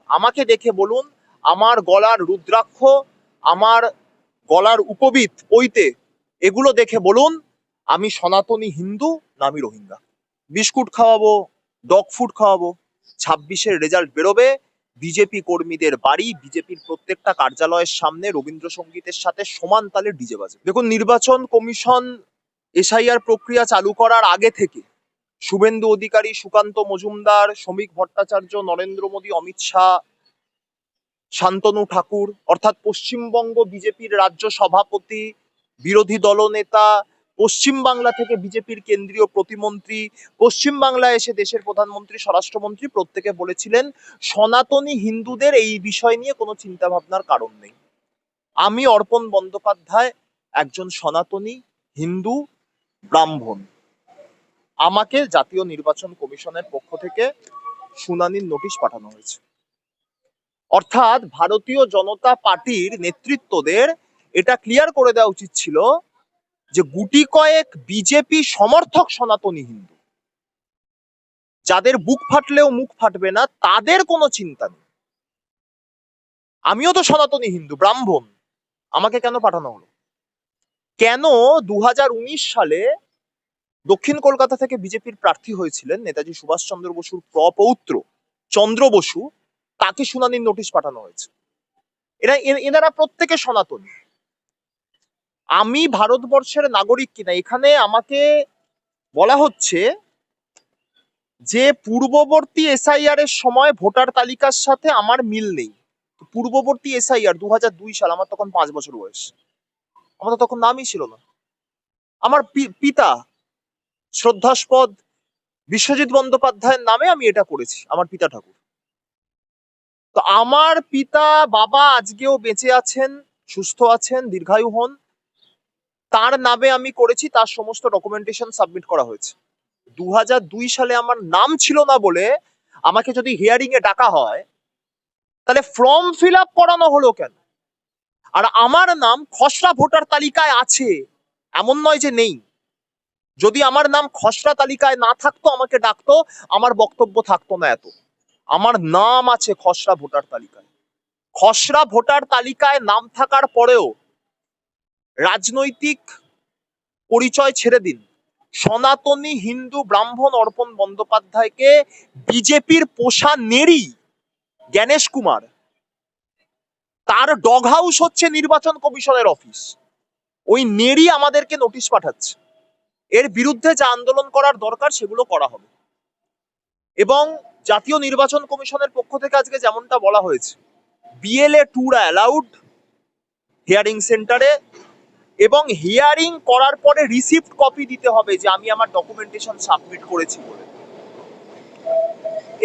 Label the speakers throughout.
Speaker 1: আমাকে দেখে বলুন, আমার গলার রুদ্রাক্ষ, আমার গলার উপবীত পৈতে, এগুলো দেখে বলুন আমি সনাতনী হিন্দু না আমি রোহিঙ্গা। বিস্কুট খাওয়াবো, ডগ ফুড খাওয়াবো। 26-এর রেজাল্ট বেরোবে, বিজেপি কর্মীদের বাড়ি, বিজেপির প্রত্যেকটা কার্যালয়ের সামনে রবীন্দ্রসঙ্গীতের সাথে সমান তালে ডিজে বাজবে। দেখুন, নির্বাচন কমিশন এসআইআর প্রক্রিয়া চালু করার আগে থেকে শুভেন্দু অধিকারী, সুকান্ত মজুমদার, শ্রমিক ভট্টাচার্য, নরেন্দ্র মোদী, অমিত শাহ, শান্তনু ঠাকুর, অর্থাৎ পশ্চিমবঙ্গ বিজেপির রাজ্য সভাপতি, বিরোধী দলনেতা, পশ্চিমবাংলা থেকে বিজেপির কেন্দ্রীয় প্রতিমন্ত্রী, পশ্চিমবাংলায় এসে দেশের প্রধানমন্ত্রী, স্বরাষ্ট্রমন্ত্রী প্রত্যেকে বলেছিলেন সনাতনী হিন্দুদের এই বিষয় নিয়ে কোনো চিন্তা ভাবনার কারণ নেই। আমি অর্পণ বন্দ্যোপাধ্যায় একজন সনাতনী হিন্দু ব্রাহ্মণ। আমাকে জাতীয় নির্বাচন কমিশনের পক্ষ থেকে শুনানির নোটিশ পাঠানো হয়েছে। অর্থাৎ ভারতীয় জনতা পার্টির নেতৃত্বদের এটা ক্লিয়ার করে দেওয়া উচিত ছিল যে গুটি কয়েক বিজেপি সমর্থক সনাতনী হিন্দু, যাদের বুক ফাটলেও মুখ ফাটবে না, তাদের কোনো চিন্তা নেই। আমিও তো সনাতনী হিন্দু ব্রাহ্মণ, আমাকে কেন পাঠানো হলো? কেন 2019 সালে দক্ষিণ কলকাতা থেকে বিজেপির প্রার্থী হয়েছিলেন নেতাজি সুভাষচন্দ্র বসুর প্রপৌত্র চন্দ্র বসু, তাকে শুনানির নোটিশ পাঠানো হয়েছে? এনারা প্রত্যেকে সনাতনী। আমি ভারতবর্ষের নাগরিক কিনা এখানে আমাকে বলা হচ্ছে যে পূর্ববর্তী এসআইআর এর সময় ভোটার তালিকার সাথে আমার মিল নেই। পূর্ববর্তী এসআইআর 2002 সাল, আমার তখন 5 বছর বয়স, আমার তো তখন নামই ছিল না। আমার পিতা শ্রদ্ধাস্পদ বিশ্বজিৎ বন্দ্যোপাধ্যায়ের নামে আমি এটা করেছি, আমার পিতা ঠাকুর। তো আমার পিতা বাবা আজকেও বেঁচে আছেন, সুস্থ আছেন, দীর্ঘায়ু হন, তার নামে আমি করেছি, তার সমস্ত ডকুমেন্টেশন সাবমিট করা হয়েছে। 2002 সালে আমার নাম ছিল না বলে আমাকে যদি হিয়ারিং এ ডাকা হয়, তাহলে ফর্ম ফিল আপ করানো হলো কেন? আর আমার নাম খসড়া ভোটার তালিকায় আছে, এমন নয় যে নেই। যদি আমার নাম খসড়া তালিকায় না থাকতো, আমাকে ডাকতো, আমার বক্তব্য থাকতো না এত। আমার নাম আছে খসড়া ভোটার তালিকায়। খসড়া ভোটার তালিকায় নাম থাকার পরেও রাজনৈতিক পরিচয় ছেড়ে দিন, সনাতনী হিন্দু ব্রাহ্মণ অর্পণ বন্দ্যোপাধ্যায়কে বিজেপির পোষা নেড়ি জ্ঞানেশ কুমার, তার ডগ হাউস হচ্ছে নির্বাচন কমিশনের অফিস। ওই নেড়ি আমাদেরকে নোটিশ পাঠাচ্ছে। এর বিরুদ্ধে যা আন্দোলন করার দরকার সেগুলো করা হবে। এবং জাতীয় নির্বাচন কমিশনের পক্ষ থেকে আজকে যেমনটা বলা হয়েছে, বিএলএ ট্যুর অ্যালাউড হিয়ারিং সেন্টারে, এবং হিয়ারিং করার পরে রিসিপ্ট কপি দিতে হবে যে আমি আমার ডকুমেন্টেশন সাবমিট করেছি বলে।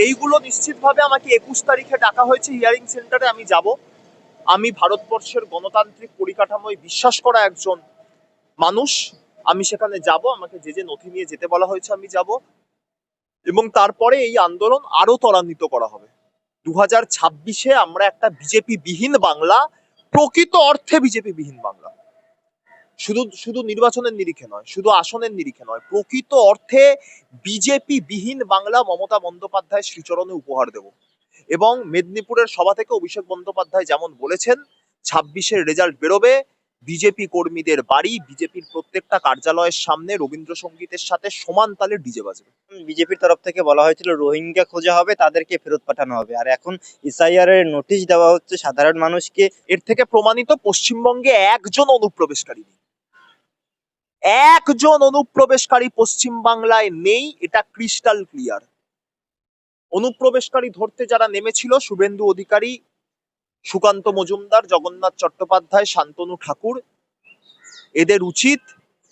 Speaker 1: এইগুলো নিশ্চিতভাবে আমাকে 21 তারিখে ডাকা হয়েছে হিয়ারিং সেন্টারে, আমি যাব। আমি ভারতবর্ষের গণতান্ত্রিক পরিকাঠামোয় বিশ্বাস করা একজন মানুষ, আমি সেখানে যাব। আমাকে যে যে নথি নিয়ে যেতে বলা হয়েছে আমি যাব, এবং তারপরে এই আন্দোলন আরো ত্বরান্বিত করা হবে। 2026-এ আমরা একটা বিজেপি বিহীন বাংলা, প্রকৃত অর্থে বিজেপি বিহীন বাংলা, শুধু শুধু নির্বাচনের নিরিখে নয়, শুধু আসনের নিরিখে নয়, প্রকৃত অর্থে বিজেপি বিহীন বাংলা মমতা বন্দ্যোপাধ্যায় শ্রীচরণে উপহার দেব। এবং মেদিনীপুরের সভা থেকে অভিষেক বন্দ্যোপাধ্যায় যেমন বলেছেন, 26-এর রেজাল্ট বেরোবে, বিজেপি কর্মীদের বাড়ি, বিজেপির প্রত্যেকটা কার্যালয়ের সামনে রবীন্দ্রসঙ্গীতের সাথে সমান তালে ডিজে বাজবে।
Speaker 2: বিজেপির তরফ থেকে বলা হয়েছিল রোহিঙ্গা খোঁজা হবে, তাদেরকে ফেরত পাঠানো হবে, আর এখন এসআইআর এর নোটিশ দেওয়া হচ্ছে সাধারণ মানুষকে।
Speaker 1: এর থেকে প্রমাণিত পশ্চিমবঙ্গে একজন অনুপ্রবেশকারী নেই, একজন অনুপ্রবেশকারী পশ্চিমবাংলায় নেই, এটা ক্রিস্টাল ক্লিয়ার। অনুপ্রবেশকারী ধরতে যারা নেমেছিল, শুভেন্দু অধিকারী, সুকান্ত মজুমদার, জগন্নাথ চট্টোপাধ্যায়, শান্তনু ঠাকুর, এদের উচিত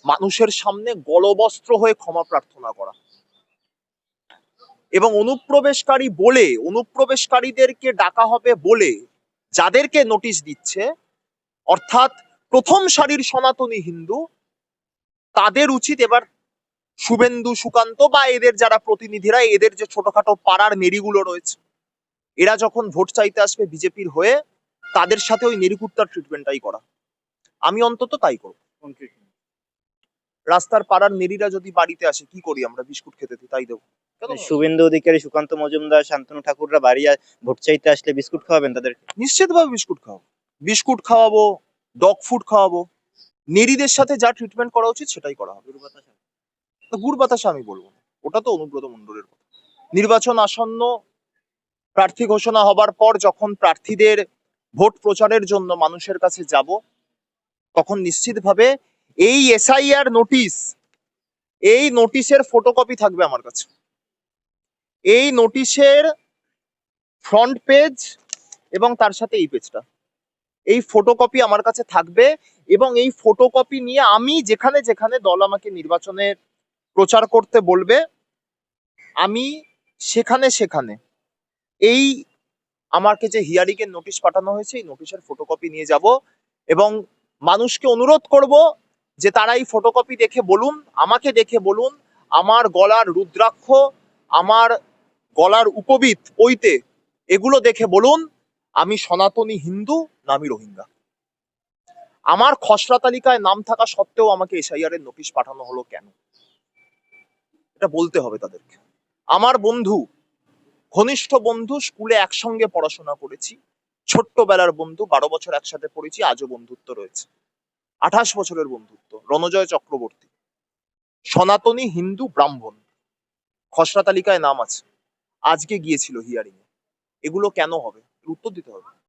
Speaker 1: মানুষের সামনে গলবস্ত্র হয়ে ক্ষমা প্রার্থনা করা। এবং অনুপ্রবেশকারী বলে, অনুপ্রবেশকারীদেরকে ডাকা হবে বলে যাদেরকে নোটিশ দিচ্ছে, অর্থাৎ প্রথম সারির সনাতনী হিন্দু, তাদের উচিত এবার শুভেন্দু, সুকান্ত বা এদের যারা প্রতিনিধিরা, এদের যে ছোটখাটো পাড়ার নেড়িগুলো রয়েছে, এরা যখন ভোট চাইতে আসবে বিজেপির হয়ে, তাদের সাথে ওই নেড়িকুত্তার ট্রিটমেন্টটাই করা। আমি অন্তত তাই করব। রাস্তার পাড়ার নেড়িরা যদি বাড়িতে আসে, কি করি আমরা? বিস্কুট খেতে দিই, তাই দেবো? কেন হবে?
Speaker 2: শুভেন্দু অধিকারী, সুকান্ত মজুমদার, শান্তনু ঠাকুররা বাড়ি ভোট চাইতে আসলে বিস্কুট খাওয়াবেন তাদের?
Speaker 1: নিশ্চিতভাবে বিস্কুট খাওয়াবো, বিস্কুট খাওয়াবো, ডগ ফুড খাওয়াবো। নেড়িদের সাথে যা ট্রিটমেন্ট করা উচিত সেটাই করা হবে। তো গুড় বাতাসা আমি বলবো না, ওটা তো অনুব্রত মণ্ডলের কথা। নির্বাচন আসন্ন, প্রার্থী ঘোষণা হবার পর যখন প্রার্থীদের ভোট প্রচারের জন্য মানুষের কাছে যাব, তখন নিশ্চিতভাবে এই এসআইআর নোটিশ, এই নোটিশের ফটোকপি থাকবে আমার কাছে। এই নোটিশের ফ্রন্ট পেজ এবং তার সাথে এই পেজটা, এই ফটোকপি আমার কাছে থাকবে। এবং এই ফটোকপি নিয়ে আমি যেখানে যেখানে দল আমাকে নির্বাচনে প্রচার করতে বলবে, আমি সেখানে সেখানে এই আমাকে যে হিয়ারিং এর নোটিশ পাঠানো হয়েছে এই নোটিশের ফটোকপি নিয়ে যাব এবং মানুষকে অনুরোধ করব যে তারা এই ফটোকপি দেখে বলুন, আমাকে দেখে বলুন, আমার গলার রুদ্রাক্ষ, আমার গলার উপবীত পৈতে, এগুলো দেখে বলুন আমি সনাতনী হিন্দু না আমি রোহিঙ্গা। আমার খসড়া তালিকায় নাম থাকা সত্ত্বেও আমাকে এসআইআর এর নোটিশ পাঠানো হলো কেন, এটা বলতে হবে তাদেরকে। আমার বন্ধু, ঘনিষ্ঠ বন্ধু, স্কুলে একসঙ্গে পড়াশোনা করেছি, ছোট্টবেলার বন্ধু, 12 বছর একসাথে পড়েছি, আজও বন্ধুত্ব রয়েছে। 28 বছরের বন্ধুত্ব, রণজয় চক্রবর্তী, সনাতনী হিন্দু ব্রাহ্মণ, খসড়া তালিকায় নাম আছে, আজকে গিয়েছিল হিয়ারিং এ। এগুলো কেন হবে, এর উত্তর দিতে হবে।